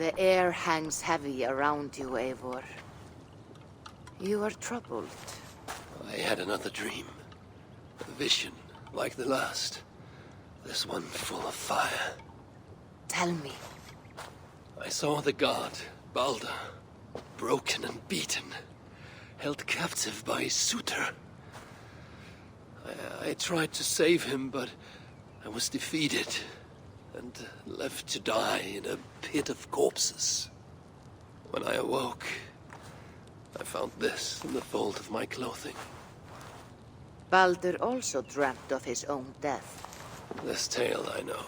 The air hangs heavy around you, Eivor. You are troubled. I had another dream. A vision, like the last. This one full of fire. Tell me. I saw the god, Balder, broken and beaten, held captive by his suitor. I tried to save him, but I was defeated and left to die in a pit of corpses. When I awoke, I found this in the fold of my clothing. Balder also dreamt of his own death. This tale I know.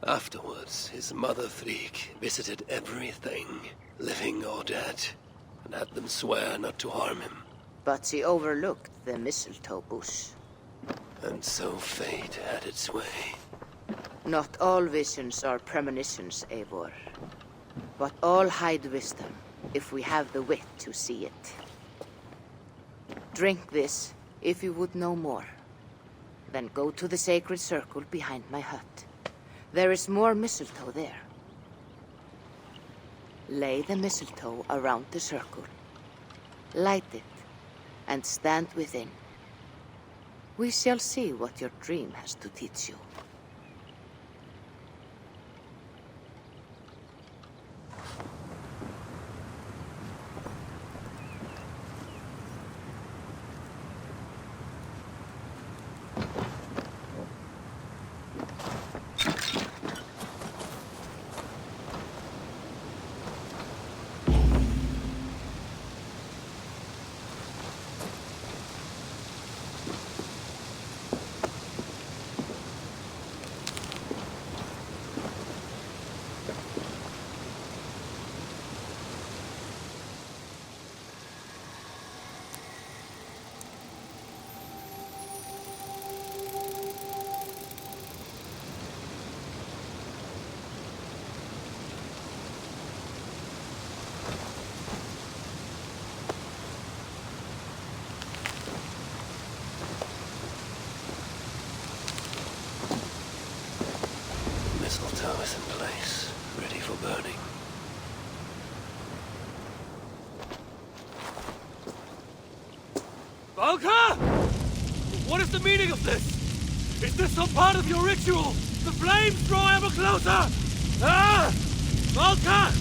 Afterwards, his mother Frigg visited everything, living or dead, and had them swear not to harm him. But she overlooked the mistletoe bush. And so fate had its way. Not all visions are premonitions, Eivor. But all hide wisdom, if we have the wit to see it. Drink this, if you would know more. Then go to the sacred circle behind my hut. There is more mistletoe there. Lay the mistletoe around the circle. Light it, and stand within. We shall see what your dream has to teach you. Mistletoe is in place, ready for burning. Valka! What is the meaning of this? Is this some part of your ritual? The flames draw ever closer! Ah! Valka!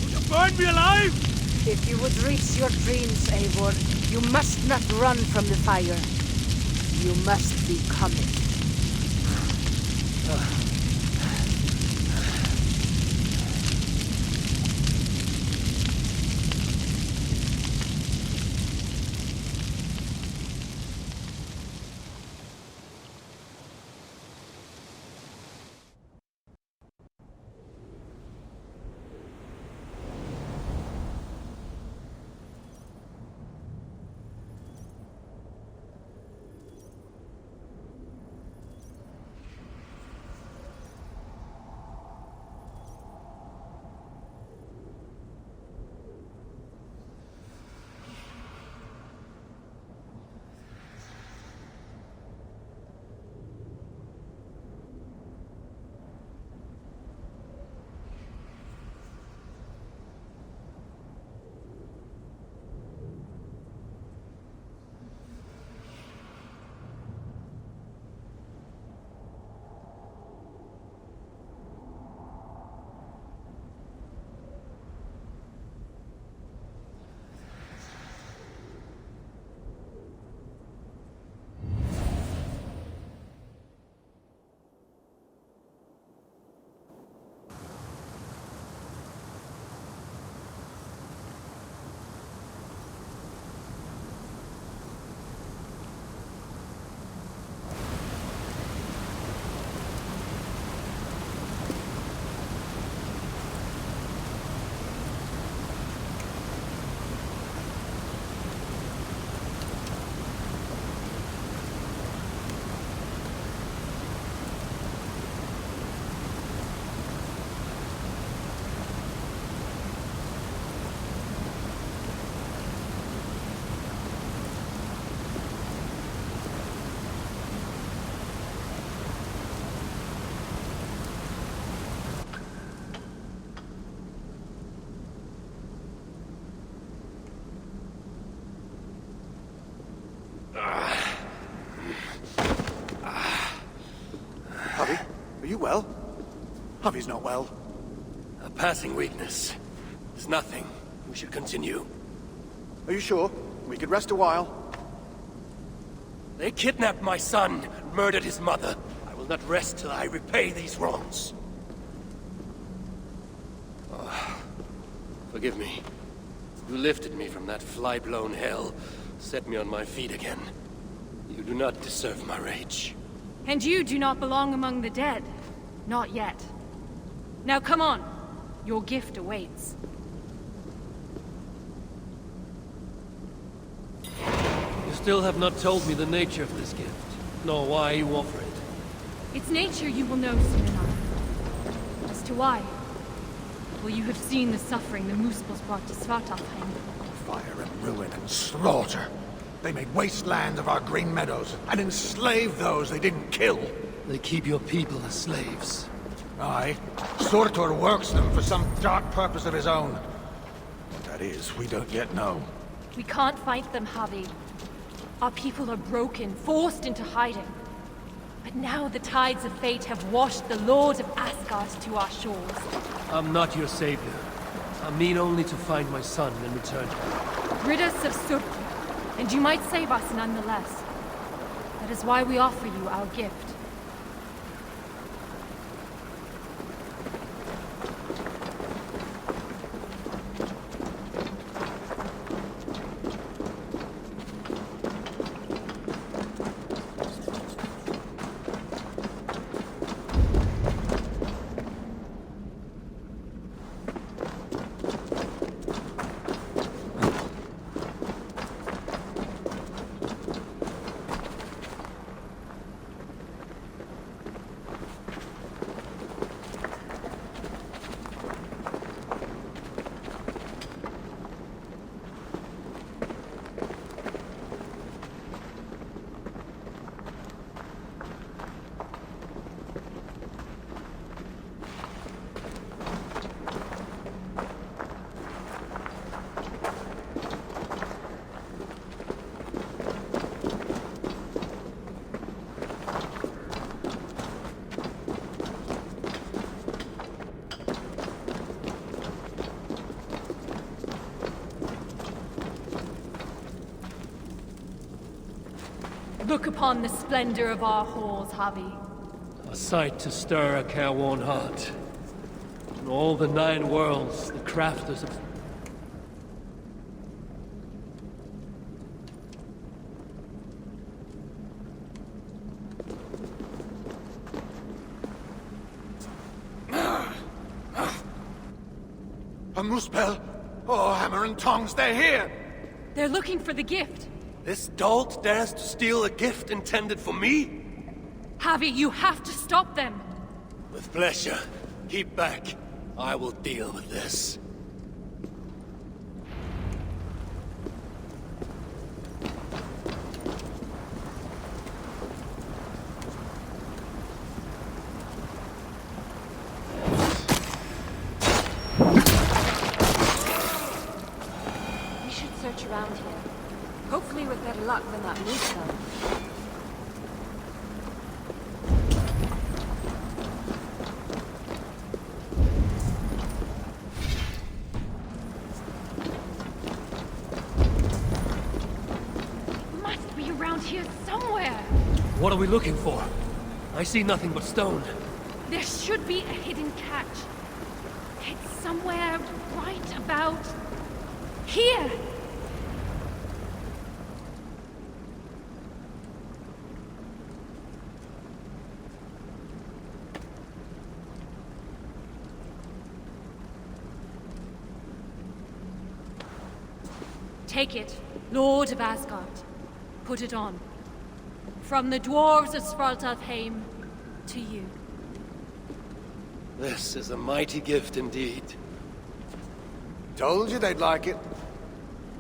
Will you burn me alive? If you would reach your dreams, Eivor, you must not run from the fire. You must become it. well? Javi's not well. A passing weakness. It's nothing. We should continue. Are you sure? We could rest a while. They kidnapped my son and murdered his mother. I will not rest till I repay these wrongs. Oh, forgive me. You lifted me from that fly-blown hell, set me on my feet again. You do not deserve my rage. And you do not belong among the dead. Not yet. Now come on. Your gift awaits. You still have not told me the nature of this gift, nor why you offer it. Its nature you will know soon enough. As to why, well, you have seen the suffering the Muspels brought to Svartalfheim. Fire and ruin and slaughter. They made wasteland of our green meadows, and enslaved those they didn't kill. They keep your people as slaves. Aye. Surtur works them for some dark purpose of his own. What that is, we don't yet know. We can't fight them, Javi. Our people are broken, forced into hiding. But now the tides of fate have washed the Lord of Asgard to our shores. I'm not your savior. I mean only to find my son and return him. Rid us of Surtur, and you might save us nonetheless. That is why we offer you our gift. Look upon the splendor of our halls, Javi. A sight to stir a careworn heart. In all the 9 worlds, the crafters of... A Muspel! Oh, hammer and tongs, they're here! They're looking for the gift. This dolt dares to steal a gift intended for me? Javi, you have to stop them. With pleasure. Keep back. I will deal with this. We should search around here. Hopefully with better luck than that moose though. Must be around here somewhere. What are we looking for? I see nothing but stone. There should be a hidden catch. It's somewhere right about here. Take it, Lord of Asgard. Put it on. From the dwarves of Svartalfheim to you. This is a mighty gift indeed. Told you they'd like it.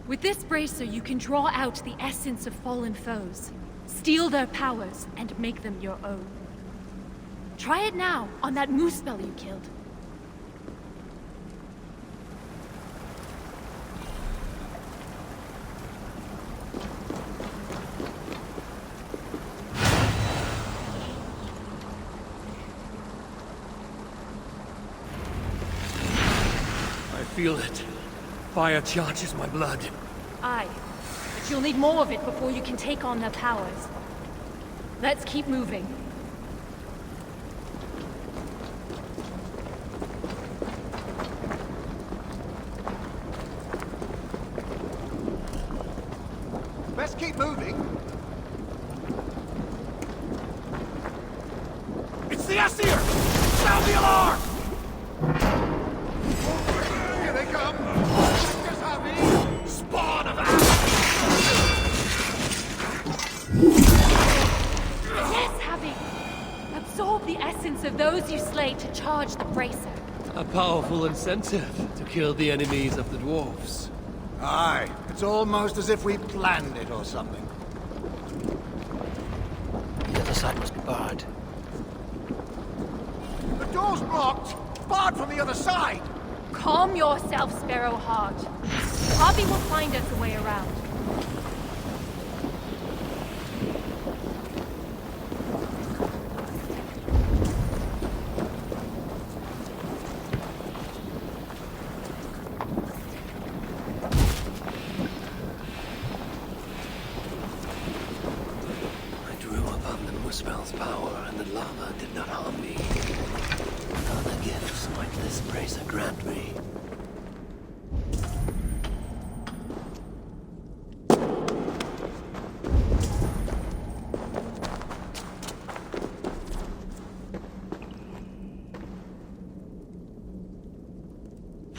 With this bracer, you can draw out the essence of fallen foes, steal their powers, and make them your own. Try it now on that moose spell you killed. feel it. Fire charges my blood. Aye, but you'll need more of it before you can take on their powers. Let's keep moving. Best keep moving. It's the Aesir! Sound the alarm! Here they come! Just happy! Spawn of Yes, Havi! Absorb the essence of those you slay to charge the bracer. A powerful incentive to kill the enemies of the dwarves. Aye, it's almost as if we planned it or something. The other side must be barred. The door's blocked! Barred from the other side! Calm yourself, Sparrowheart. Havi will find us a way around. Spell's power, and the lava did not harm me. What other gifts might this bracer grant me?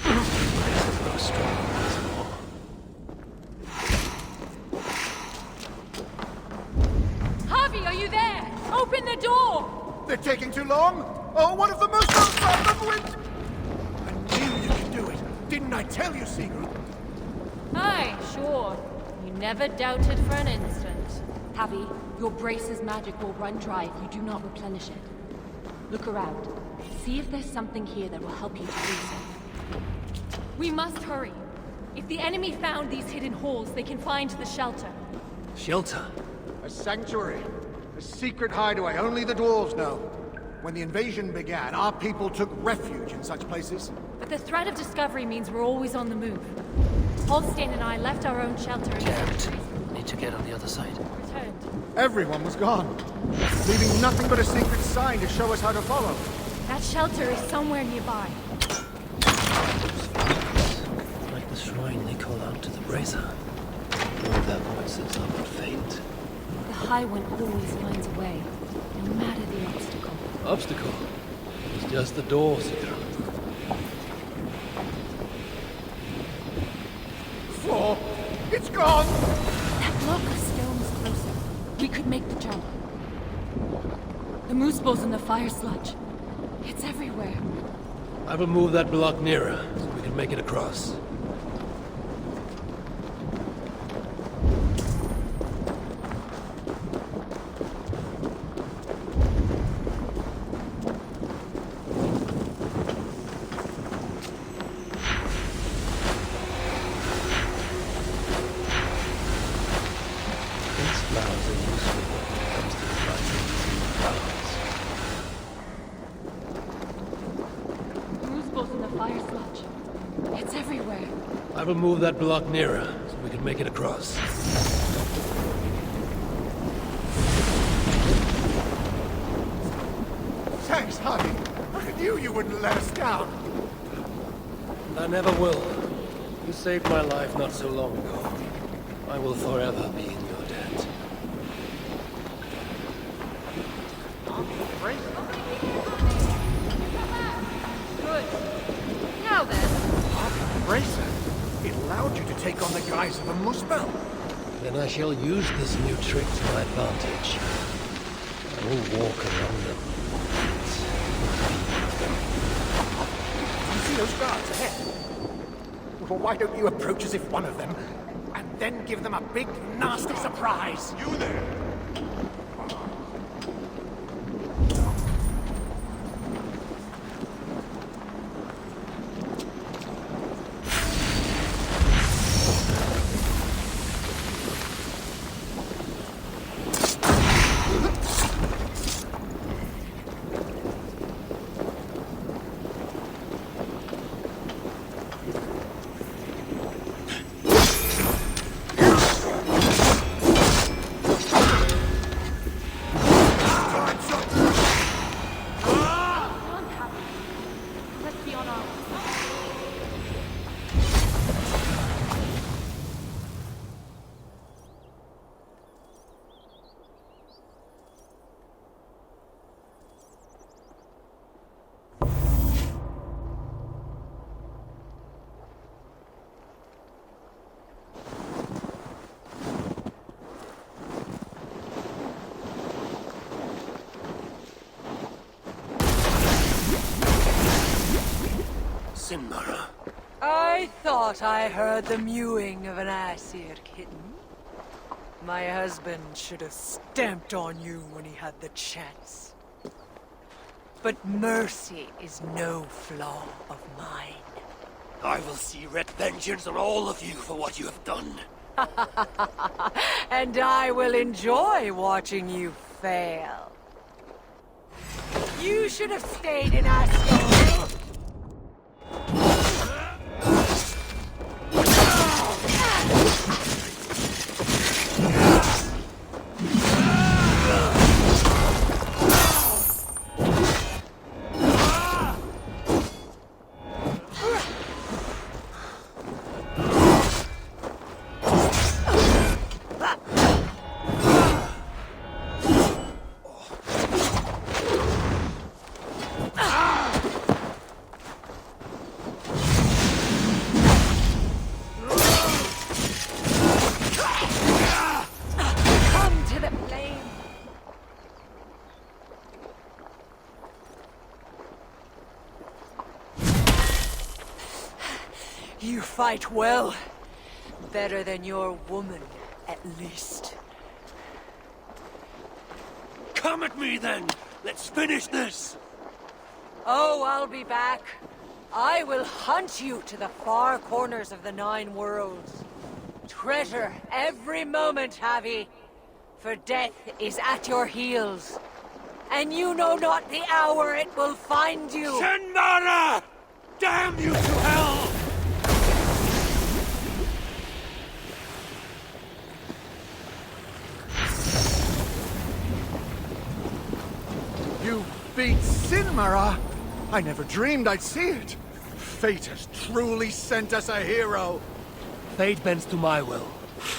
Bracer grows strong once more. Havi, are you there? Open the door! They're taking too long? Oh, what if the most outside the wind? I knew you could do it. Didn't I tell you, Sigurd? Aye, sure. You never doubted for an instant. Havi, your brace's magic will run dry if you do not replenish it. Look around. See if there's something here that will help you to reset. We must hurry. If the enemy found these hidden halls, they can find the shelter. Shelter? A sanctuary. A secret hideaway only the dwarves know. When the invasion began, our people took refuge in such places. But the threat of discovery means we're always on the move. Holstein and I left our own shelter in Can't. Need to get on the other side. returned. Everyone was gone, leaving nothing but a secret sign to show us how to follow. That shelter is somewhere nearby. Like the shrine they call out to the bracer. Though their voices are but faint. The High One always finds a way, no matter the obstacle. Obstacle? It's just the door, Sigurd. Four! It's gone! That block of stone is closer. We could make the jump. The moose balls in the fire sludge. It's everywhere. I will move that block nearer, so we can make it across. These flowers are useful when it comes to lighting these flowers. The moose balls in the fire sludge. It's everywhere. I will move that block nearer, so we can make it across. Thanks, Harvey. I knew you wouldn't let us down. And I never will. You saved my life not so long ago. I will forever be in your debt. Good. Now then. Bracer. It allowed you to take on the guise of a muspel. Then I shall use this new trick to my advantage. I will walk around them. You see those guards ahead? Well, why don't you approach as if one of them, and then give them a big, nasty surprise? You there! I thought I heard the mewing of an Aesir kitten. My husband should have stamped on you when he had the chance. But mercy is no flaw of mine. I will see red vengeance on all of you for what you have done. And I will enjoy watching you fail. You should have stayed in Asgard. You fight well. Better than your woman, at least. Come at me then! Let's finish this! Oh, I'll be back. I will hunt you to the far corners of the 9 worlds. Treasure every moment, Javi. For death is at your heels. And you know not the hour it will find you. Shenmara! Damn you to hell! You beat Sinmara? I never dreamed I'd see it. Fate has truly sent us a hero. Fate bends to my will.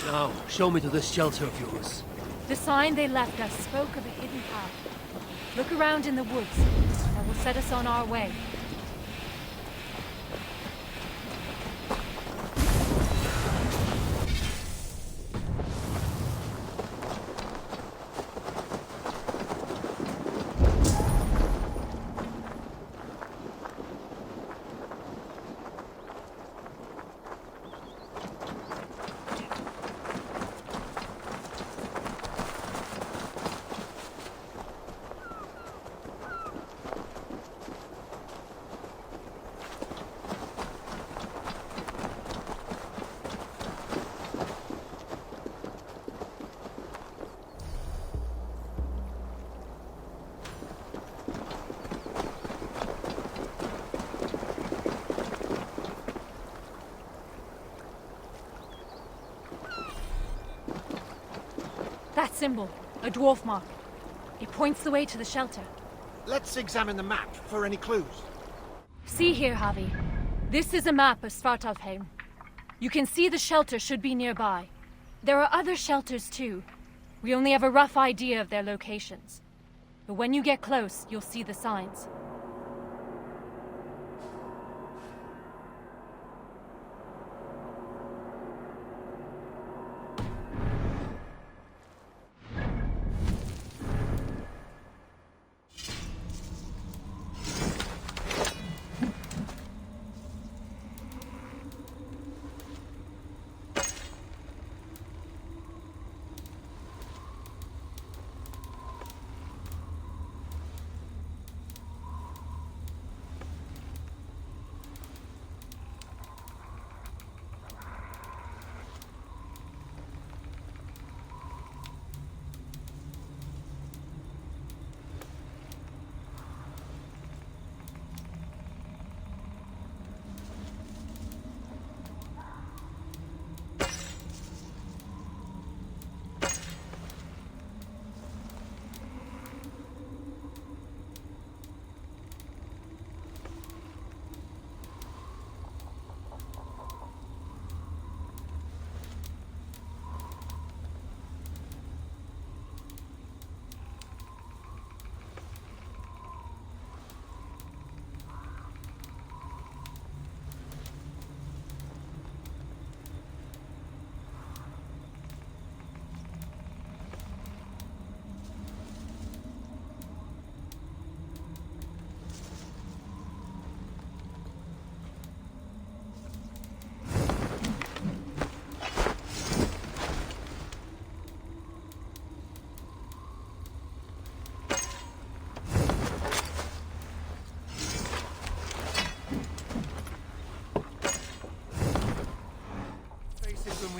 Now, show me to this shelter of yours. The sign they left us spoke of a hidden path. Look around in the woods. That will set us on our way. That symbol, a dwarf mark. It points the way to the shelter. Let's examine the map for any clues. See here, Javi. This is a map of Svartalfheim. You can see the shelter should be nearby. There are other shelters too. We only have a rough idea of their locations. But when you get close, you'll see the signs.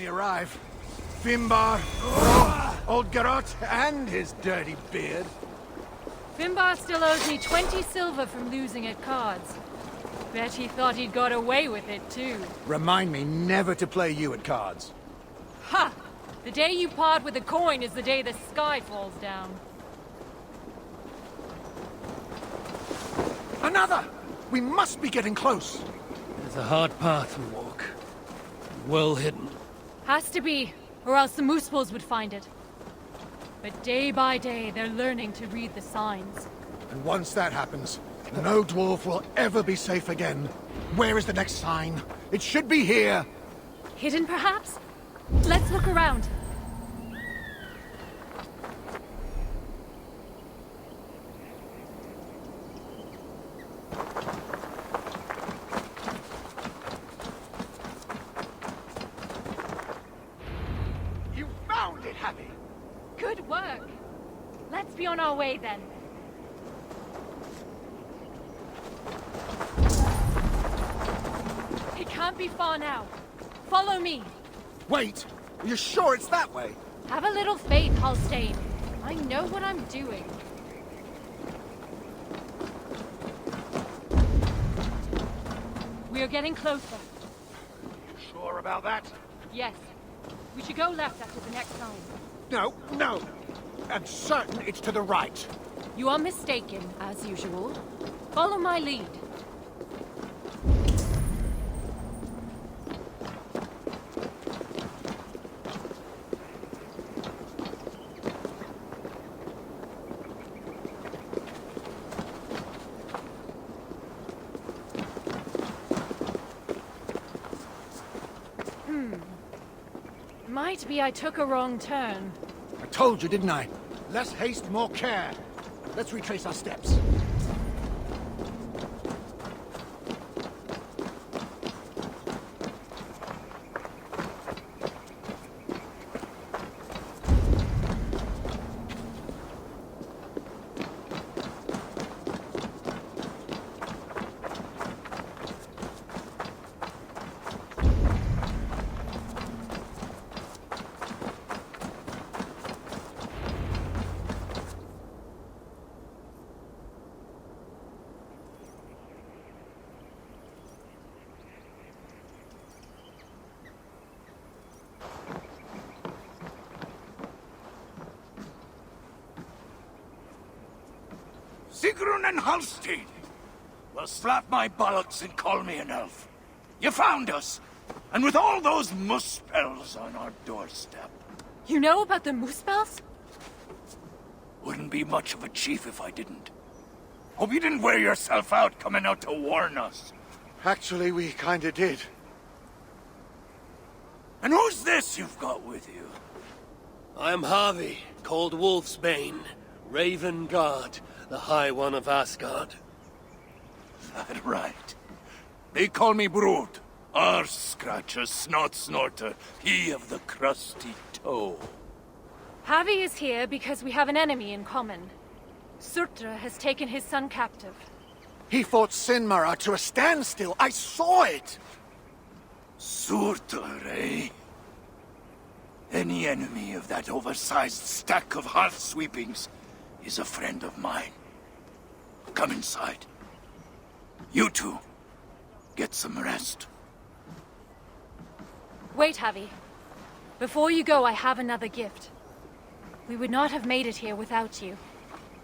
we arrive. Finbar, old Garrot, and his dirty beard. Finbar still owes me 20 silver from losing at cards. Bet he thought he'd got away with it, too. Remind me never to play you at cards. Ha! The day you part with a coin is the day the sky falls down. Another! We must be getting close. It's a hard path we walk. Well hidden. Has to be, or else the Moosepals would find it. But day by day, they're learning to read the signs. And once that happens, no dwarf will ever be safe again. Where is the next sign? It should be here. Hidden, perhaps? Let's look around. You found it, Happy. Good work. Let's be on our way, then. It can't be far now. Follow me. Wait, are you sure it's that way? Have a little faith, Halstein. I know what I'm doing. We are getting closer. Sure about that? Yes. We should go left after the next sign. No, no. I'm certain it's to the right. You are mistaken, as usual. Follow my lead. Might be I took a wrong turn. I told you, didn't I? Less haste, more care. Let's retrace our steps. Sigrun and Halstein! Well, slap my bollocks and call me an elf. You found us! And with all those Muspels on our doorstep. You know about the Moosepals? Wouldn't be much of a chief if I didn't. Hope you didn't wear yourself out coming out to warn us. Actually, we kinda did. And who's this you've got with you? I am Harvey, called Wolfsbane, Raven Guard, the High One of Asgard. That right. They call me Brood. Arse Scratcher, Snot Snorter, he of the crusty toe. Harvey is here because we have an enemy in common. Surtra has taken his son captive. He fought Sinmara to a standstill. I saw it! Surtur, eh? Any enemy of that oversized stack of hearth sweepings is a friend of mine. Come inside. You two, get some rest. Wait, Harvey. Before you go, I have another gift. We would not have made it here without you.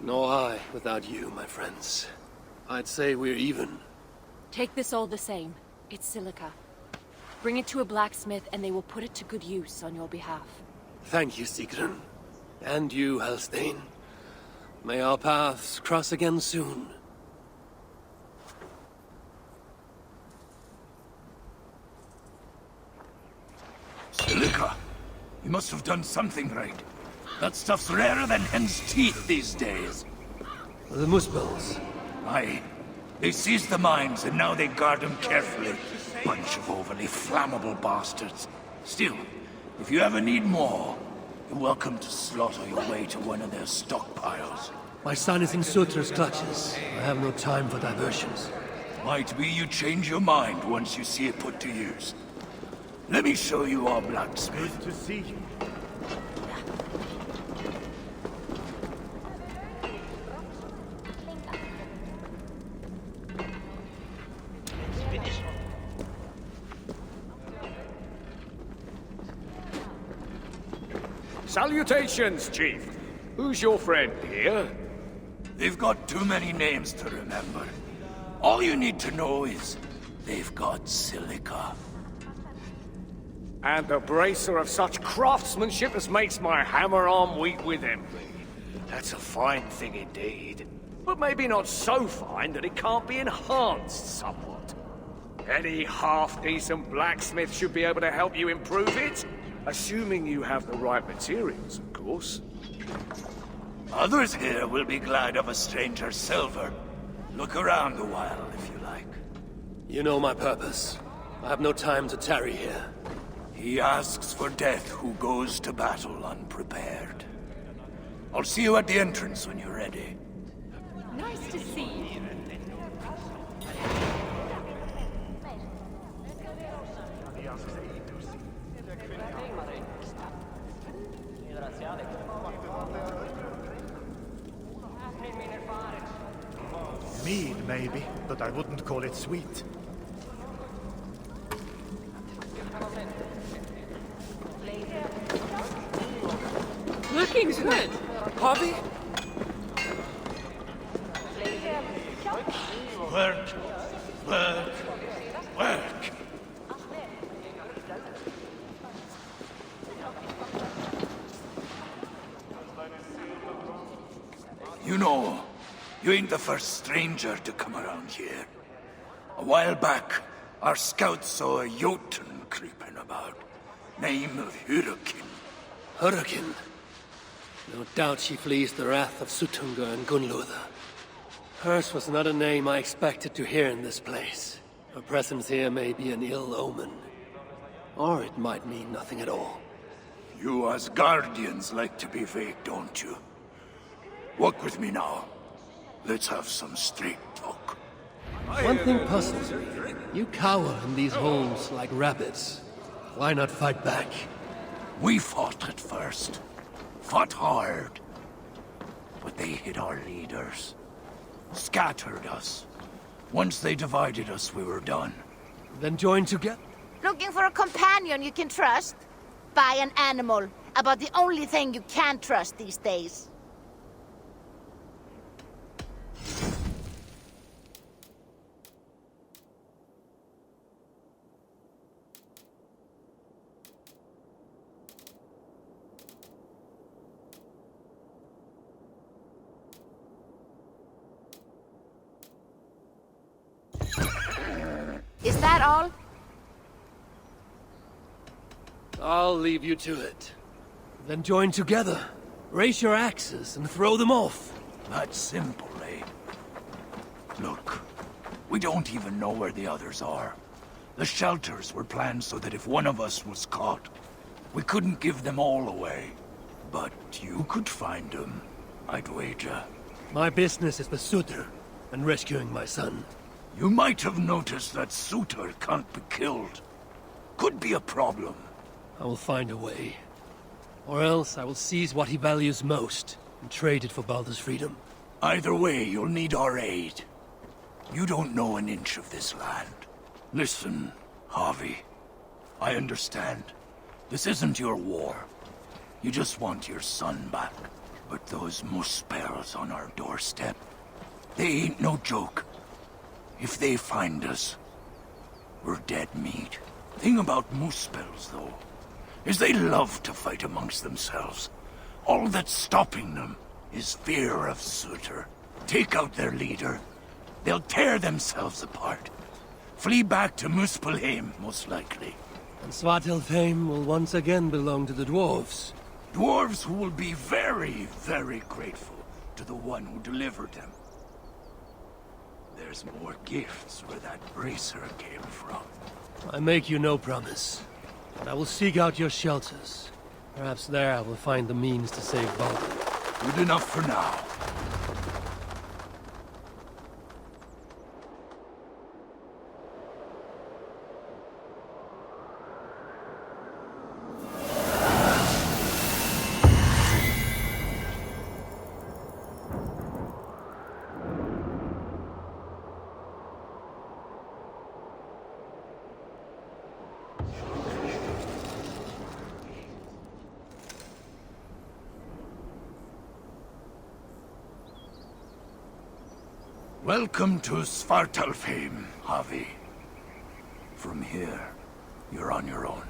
Nor I without you, my friends. I'd say we're even. Take this all the same. It's silica. Bring it to a blacksmith and they will put it to good use on your behalf. Thank you, Sigrun. And you, Halstein. May our paths cross again soon. Silica, you must have done something right. That stuff's rarer than hen's teeth these days. The Muspels. Aye. They seized the mines and now they guard them carefully. Bunch of overly flammable bastards. Still, if you ever need more, you're welcome to slaughter your way to one of their stockpiles. My son is in Surtra's clutches. I have no time for diversions. Might be you change your mind once you see it put to use. Let me show you our blacksmith. Good to see you. Salutations, Chief. Who's your friend here? They've got too many names to remember. All you need to know is they've got silica. And a bracer of such craftsmanship as makes my hammer arm weak with envy. That's a fine thing indeed. But maybe not so fine that it can't be enhanced somewhat. Any half-decent blacksmith should be able to help you improve it. Assuming you have the right materials, of course. Others here will be glad of a stranger's silver. Look around a while, if you like. You know my purpose. I have no time to tarry here. He asks for death who goes to battle unprepared. I'll see you at the entrance when you're ready. Nice to see you. Mead, maybe, but I wouldn't call it sweet. Looking good. Harvey? Work, work, work. You know, you ain't the first stranger to come around here. A while back, our scouts saw a Jotun creeping about. Name of Hurricane. Hurricane. No doubt she flees the wrath of Sutunga and Gunluther. Hers was not a name I expected to hear in this place. Her presence here may be an ill omen. Or it might mean nothing at all. You as guardians like to be vague, don't you? Walk with me now. Let's have some straight talk. One thing puzzles me. You cower in these holes like rabbits. Why not fight back? We fought at first. Fought hard. But they hid our leaders. Scattered us. Once they divided us, we were done. Then join together? Looking for a companion you can trust? Buy an animal. About the only thing you can trust these days. Is that all? I'll leave you to it. Then join together. Raise your axes and throw them off. That's simple, eh? Look, we don't even know where the others are. The shelters were planned so that if one of us was caught, we couldn't give them all away. But you could find them, I'd wager. My business is with Sutter and rescuing my son. You might have noticed that Suter can't be killed. Could be a problem. I will find a way. Or else I will seize what he values most and trade it for Baldur's freedom. Either way, you'll need our aid. You don't know an inch of this land. Listen, Harvey. I understand. This isn't your war. You just want your son back. But those Muspels on our doorstep, they ain't no joke. If they find us, we're dead meat. Thing about Muspels, though, is they love to fight amongst themselves. All that's stopping them is fear of Sutter. Take out their leader, they'll tear themselves apart. Flee back to Muspelheim, most likely. And Svartalfheim will once again belong to the dwarves. Dwarves who will be very, very grateful to the one who delivered them. There's more gifts where that bracer came from. I make you no promise, but I will seek out your shelters. Perhaps there I will find the means to save Baldur. Good enough for now. Welcome to Svartalfheim, Javi. From here, you're on your own.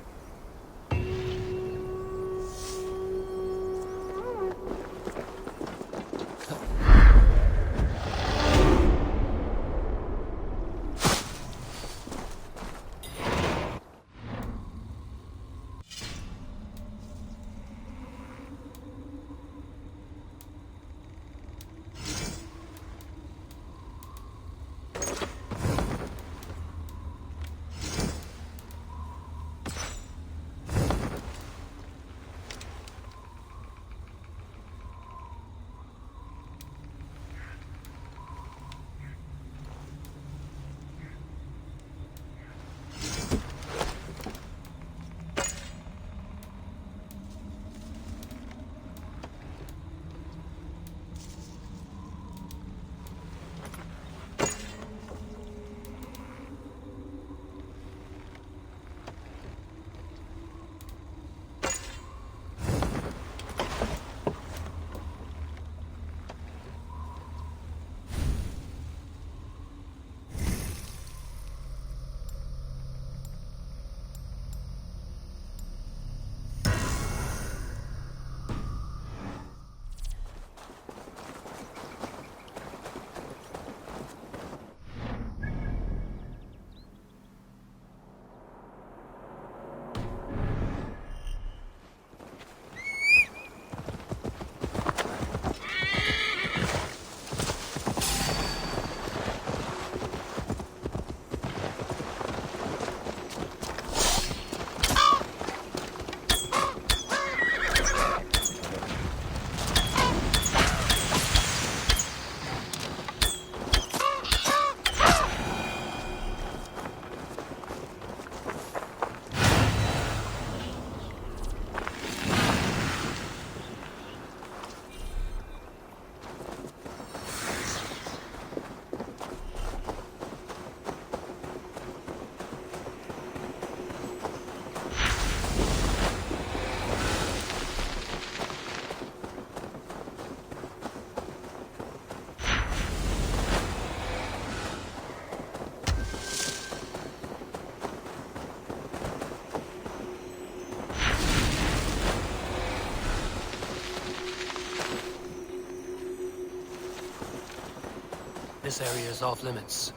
This area is off limits.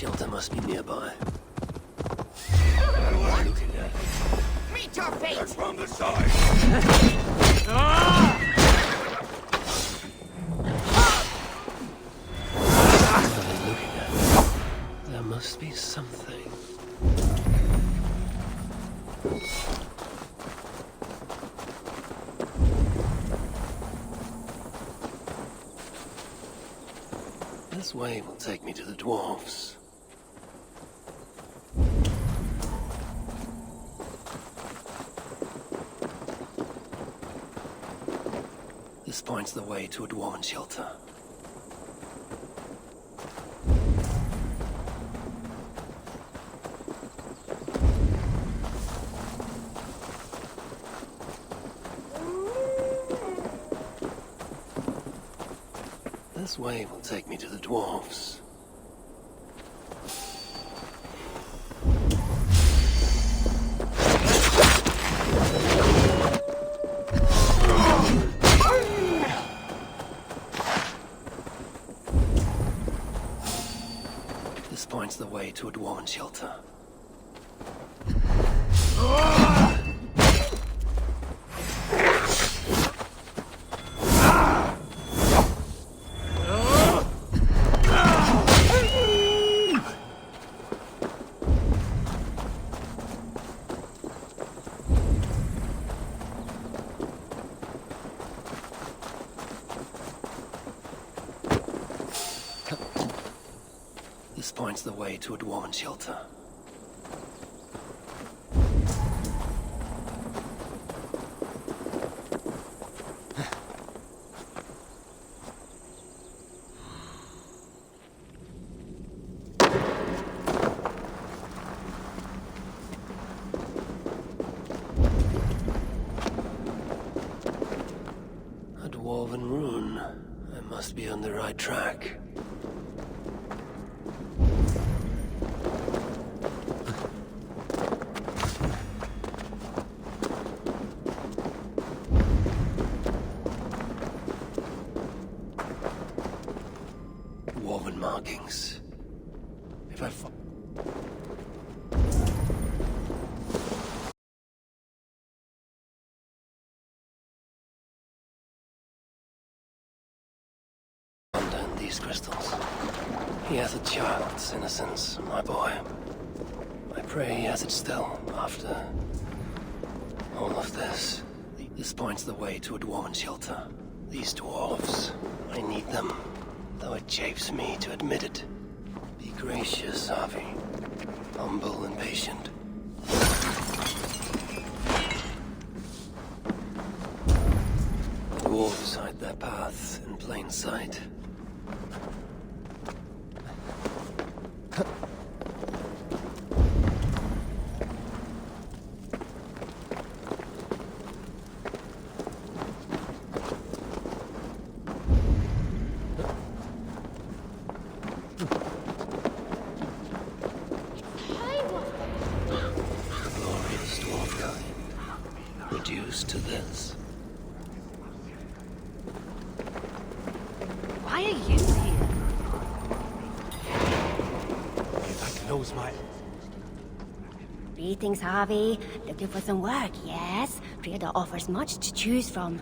Shelter must be nearby. What am I looking at? Meet your fate! From the side! What am I looking at? There must be something. This way will take me to the dwarves. This points the way to a dwarven shelter. This way will take me to the dwarves. This points the way to a dwarven shelter. This points the way to a dwarven shelter. A dwarven rune. I must be on the right track. Dwarven markings. If I found these crystals. He has a child's innocence, my boy. I pray he has it still after all of this. This points the way to a dwarven shelter. These dwarves, I need them. Though it chafes me to admit it. Be gracious, Harvey. Humble and patient. Dwarves hide their paths in plain sight. used to this. Why are you here? Like knows my... Greetings, Harvey. Looking for some work, yes? Trader offers much to choose from.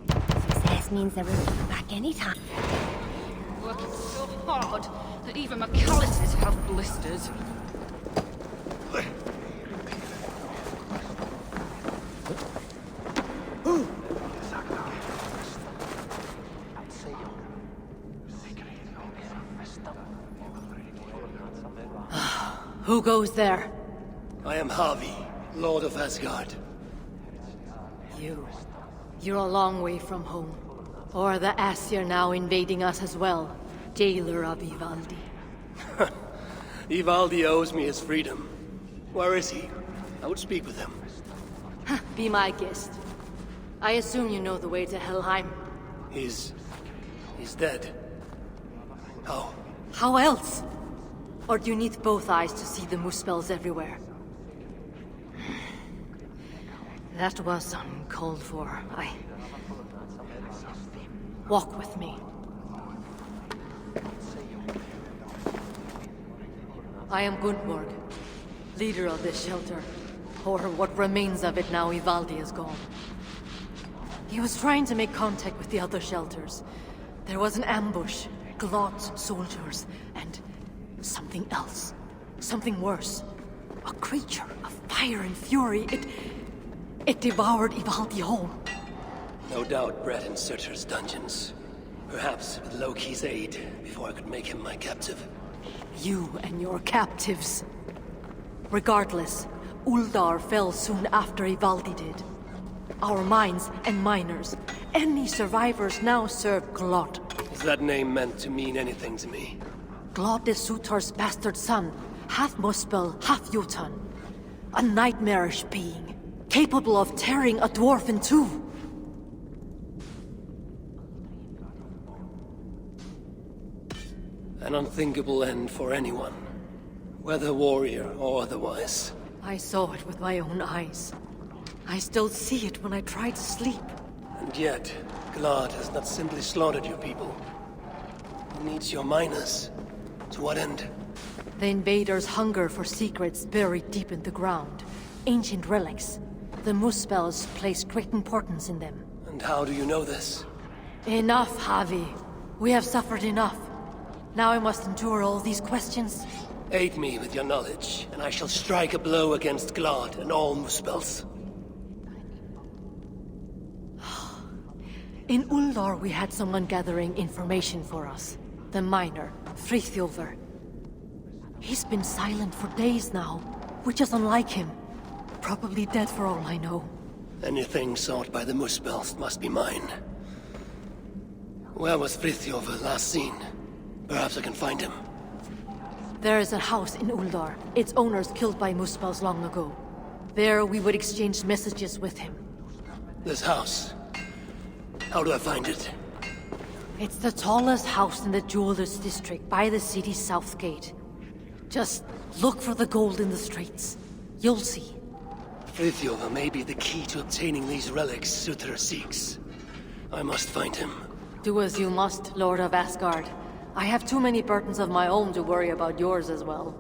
Success means that we'll be back anytime. Working so hard that even McAllister's have blisters. Who goes there? I am Harvey, Lord of Asgard. You're a long way from home. Or the Aesir now invading us as well. Jailer of Ivaldi. Ivaldi owes me his freedom. Where is he? I would speak with him. Be my guest. I assume you know the way to Helheim. He's dead. How? How else? Or do you need both eyes to see the Muspels everywhere? That was uncalled for. Walk with me. I am Gunnborg, leader of this shelter. Or what remains of it now Ivaldi is gone. He was trying to make contact with the other shelters. There was an ambush, Glot's soldiers, and something else. Something worse. A creature of fire and fury. It devoured Ivaldi whole. No doubt bred in Surtur's dungeons. Perhaps with Loki's aid, before I could make him my captive. You and your captives. Regardless, Uldar fell soon after Ivaldi did. Our mines and miners, any survivors now serve Glot. Is that name meant to mean anything to me? Glot is Surtur's bastard son, half Muspel, half Jotun. A nightmarish being, capable of tearing a dwarf in two. An unthinkable end for anyone, whether warrior or otherwise. I saw it with my own eyes. I still see it when I try to sleep. And yet, Glad has not simply slaughtered your people. He needs your miners. To what end? The invaders hunger for secrets buried deep in the ground. Ancient relics. The Muspels place great importance in them. And how do you know this? Enough, Javi. We have suffered enough. Now I must endure all these questions. Aid me with your knowledge, and I shall strike a blow against Glad and all Muspels. In Uldar we had someone gathering information for us. The miner, Frithjofr. He's been silent for days now, which is unlike him. Probably dead for all I know. Anything sought by the Muspels must be mine. Where was Frithjofr last seen? Perhaps I can find him. There is a house in Uldar. Its owners killed by Muspels long ago. There we would exchange messages with him. This house. How do I find it? It's the tallest house in the Jewelers District by the city's south gate. Just look for the gold in the streets. You'll see. Frithjofr may be the key to obtaining these relics Surtur seeks. I must find him. Do as you must, Lord of Asgard. I have too many burdens of my own to worry about yours as well.